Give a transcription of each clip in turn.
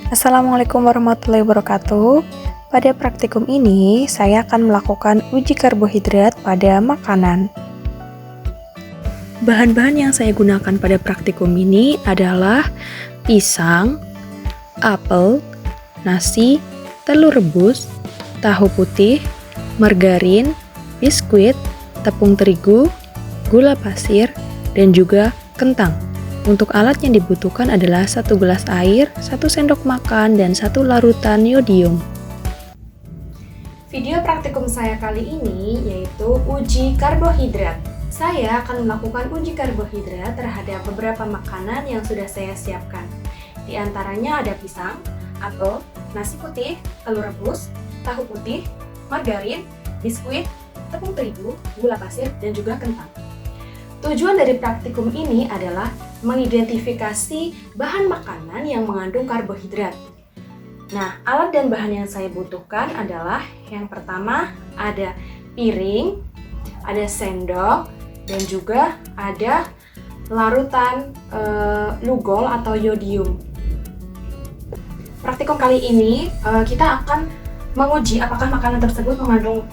Assalamualaikum warahmatullahi wabarakatuh. Pada praktikum ini, saya akan melakukan uji karbohidrat pada makanan. Bahan-bahan yang saya gunakan pada praktikum ini adalah pisang, apel, nasi, telur rebus, tahu putih, margarin, biskuit, tepung terigu, gula pasir, dan juga kentang. Untuk alat yang dibutuhkan adalah 1 gelas air, 1 sendok makan, dan 1 larutan yodium. Video praktikum saya kali ini yaitu uji karbohidrat. Saya akan melakukan uji karbohidrat terhadap beberapa makanan yang sudah saya siapkan. Di antaranya ada pisang, apel, nasi putih, telur rebus, tahu putih, margarin, biskuit, tepung terigu, gula pasir, dan juga kentang. Tujuan dari praktikum ini adalah mengidentifikasi bahan makanan yang mengandung karbohidrat. Nah, alat dan bahan yang saya butuhkan adalah yang pertama ada piring, ada sendok, dan juga ada larutan lugol atau yodium. Praktikum kali ini kita akan menguji apakah makanan tersebut mengandung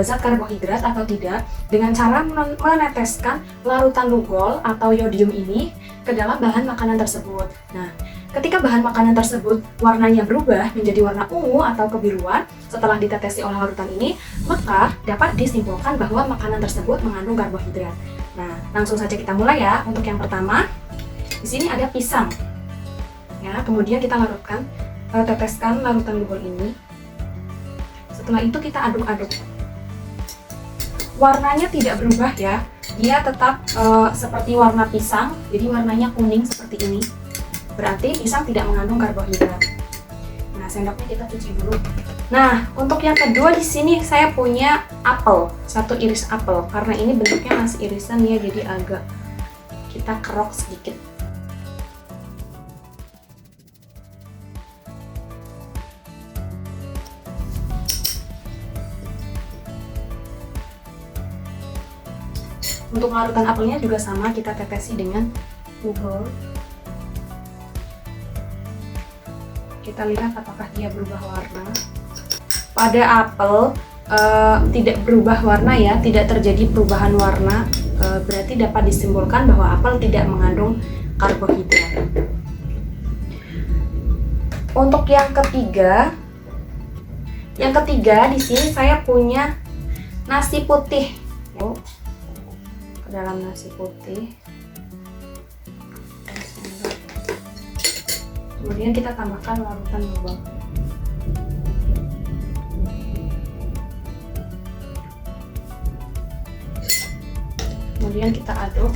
zat karbohidrat atau tidak dengan cara meneteskan larutan lugol atau yodium ini ke dalam bahan makanan tersebut. Nah, ketika bahan makanan tersebut warnanya berubah menjadi warna ungu atau kebiruan setelah ditetesi oleh larutan ini, maka dapat disimpulkan bahwa makanan tersebut mengandung karbohidrat. Nah, langsung saja kita mulai ya. Untuk yang pertama, di sini ada pisang. Ya, kemudian kita teteskan larutan lugol ini. Setelah itu kita aduk-aduk. Warnanya tidak berubah ya, dia tetap seperti warna pisang, jadi warnanya kuning seperti ini. Berarti pisang tidak mengandung karbohidrat. Nah, sendoknya kita cuci dulu. Nah, untuk yang kedua di sini saya punya apel, 1 iris apel. Karena ini bentuknya masih irisan ya, jadi agak kita kerok sedikit. Untuk larutan apelnya juga sama, kita tetesi dengan lugol. Kita lihat apakah dia berubah warna. Pada apel tidak berubah warna ya, tidak terjadi perubahan warna, berarti dapat disimpulkan bahwa apel tidak mengandung karbohidrat. Untuk yang ketiga di sini saya punya nasi putih. Dalam nasi putih, kemudian kita tambahkan larutan lugol. Kemudian kita aduk.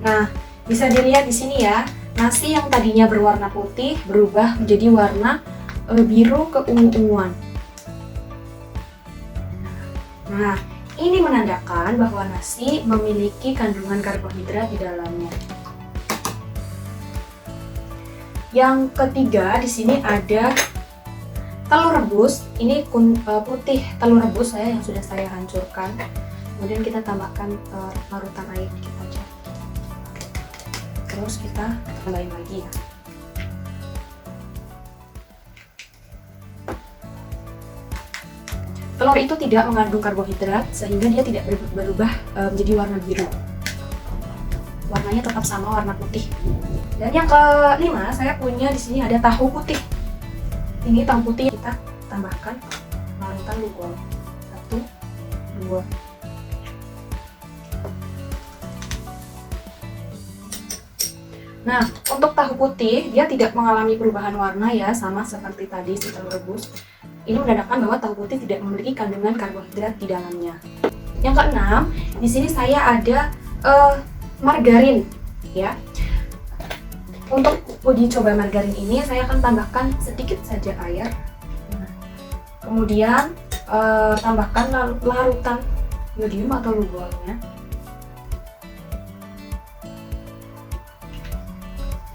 Nah, bisa dilihat di sini ya. Nasi yang tadinya berwarna putih berubah menjadi warna biru keungu-unguan. Nah, ini menandakan bahwa nasi memiliki kandungan karbohidrat di dalamnya. Yang ketiga di sini ada telur rebus. Ini putih telur rebus yang sudah saya hancurkan. Kemudian kita tambahkan larutan air dikit aja. Terus kita tambahin lagi ya. Telur itu tidak mengandung karbohidrat sehingga dia tidak berubah menjadi warna biru. Warnanya tetap sama warna putih. Dan yang kelima saya punya di sini ada tahu putih. Ini tahu putih kita tambahkan larutan lugol. 1, 2. Nah, untuk tahu putih, dia tidak mengalami perubahan warna ya, sama seperti tadi si telur rebus. Ini menandakan bahwa tahu putih tidak memiliki kandungan karbohidrat di dalamnya. Yang keenam, di sini saya ada margarin, ya. Untuk uji coba margarin ini, saya akan tambahkan sedikit saja air. Kemudian tambahkan larutan yodium atau lugolnya.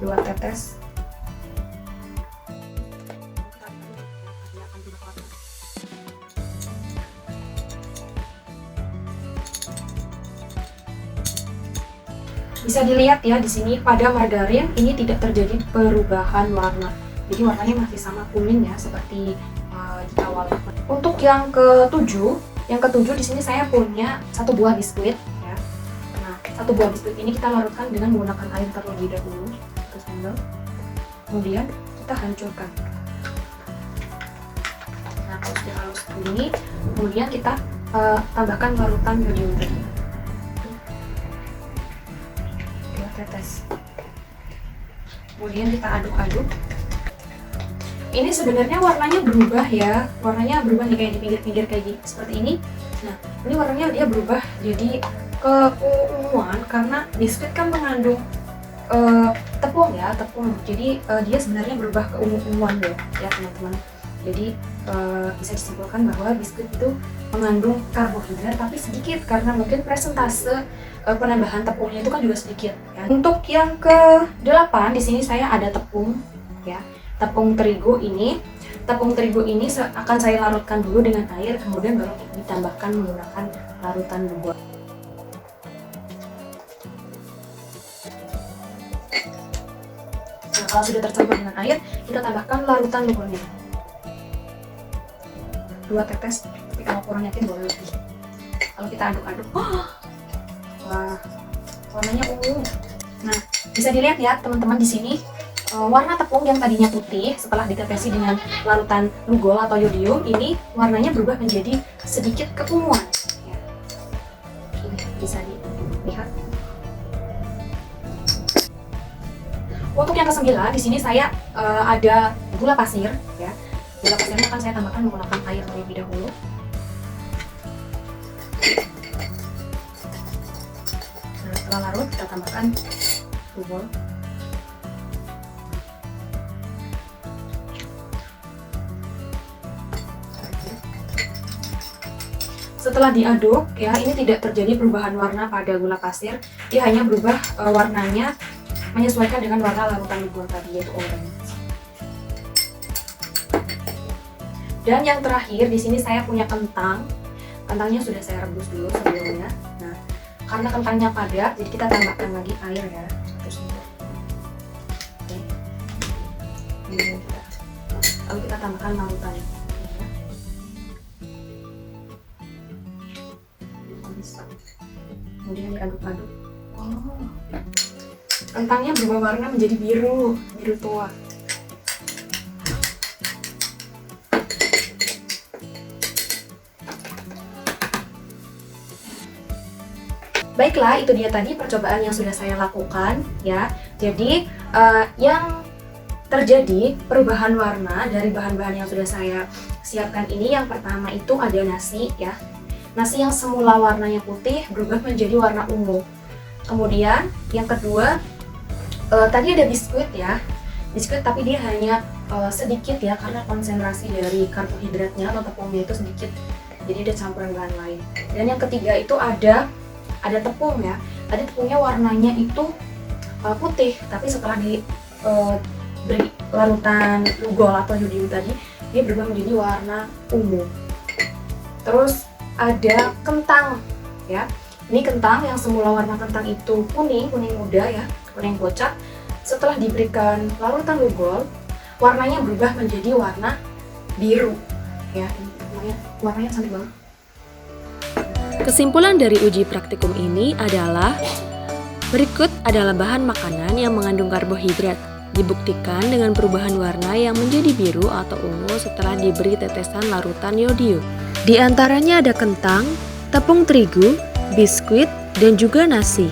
2 tetes. Bisa dilihat ya di sini pada margarin ini tidak terjadi perubahan warna. Jadi warnanya masih sama kuning ya seperti di awal. Untuk yang ketujuh di sini saya punya satu buah biskuit ya. Nah, satu buah biskuit ini kita larutkan dengan menggunakan air terlebih dahulu. Satu sendok. Kemudian kita hancurkan. Nah, kalau sudah halus begini, kemudian kita tambahkan larutan yodium tadi. 2 tetes. Kemudian kita aduk-aduk. Ini sebenarnya warnanya berubah ya, warnanya berubah nih kayak di pinggir-pinggir kayak gini, seperti ini. Nah, ini warnanya dia berubah jadi keunguan karena biskuit kan mengandung tepung ya, tepung. Jadi dia sebenarnya berubah ke ungu-unguan ya teman-teman. Jadi bisa disimpulkan bahwa biskuit itu mengandung karbohidrat tapi sedikit karena mungkin persentase penambahan tepungnya itu kan juga sedikit. Ya. Untuk yang ke-8 di sini saya ada tepung ya. Tepung terigu ini akan saya larutkan dulu dengan air, kemudian baru ditambahkan menggunakan larutan bubuk. Nah, kalau sudah tercampur dengan air, kita tambahkan larutan buburnya. 2 tetes, tapi kalau kurang yakin boleh lebih. Kalau kita aduk-aduk, wah, warnanya ungu. Nah, bisa dilihat ya teman-teman di sini. Warna tepung yang tadinya putih setelah ditetesi dengan larutan lugol atau yodium ini warnanya berubah menjadi sedikit keunguan ya. Ini bisa dilihat. Untuk yang ke-9 di sini saya ada gula pasir ya. Gula pasirnya akan saya tambahkan menggunakan air terlebih dahulu. Nah, setelah larut kita tambahkan lugol. Setelah diaduk ya, ini tidak terjadi perubahan warna pada gula pasir, dia hanya berubah warnanya menyesuaikan dengan warna larutan lugol tadi yaitu oranye. Dan yang terakhir di sini saya punya kentang. Kentangnya sudah saya rebus dulu sebelumnya. Nah, karena kentangnya padat, jadi kita tambahkan lagi air ya. Oke. Lalu kita tambahkan larutannya. Kemudian diaduk-aduk. Kentangnya berubah warna menjadi biru tua. Baiklah, itu dia tadi percobaan yang sudah saya lakukan ya. Jadi yang terjadi perubahan warna dari bahan-bahan yang sudah saya siapkan ini, yang pertama itu ada nasi ya. Nasi yang semula warnanya putih berubah menjadi warna ungu. Kemudian yang kedua, tadi ada biskuit ya. Biskuit tapi dia hanya sedikit ya karena konsentrasi dari karbohidratnya atau tepungnya itu sedikit. Jadi ada campuran bahan lain. Dan yang ketiga itu ada tepung ya. Tadi tepungnya warnanya itu putih, tapi setelah diberi larutan lugol atau yodium tadi, dia berubah menjadi warna ungu. Terus ada kentang ya. Ini kentang yang semula warna kentang itu kuning muda ya, kuning pucat. Setelah diberikan larutan lugol, warnanya berubah menjadi warna biru ya. Ini warnanya cantik banget. Kesimpulan dari uji praktikum ini adalah berikut adalah bahan makanan yang mengandung karbohidrat. Dibuktikan dengan perubahan warna yang menjadi biru atau ungu setelah diberi tetesan larutan yodium. Di antaranya ada kentang, tepung terigu, biskuit, dan juga nasi.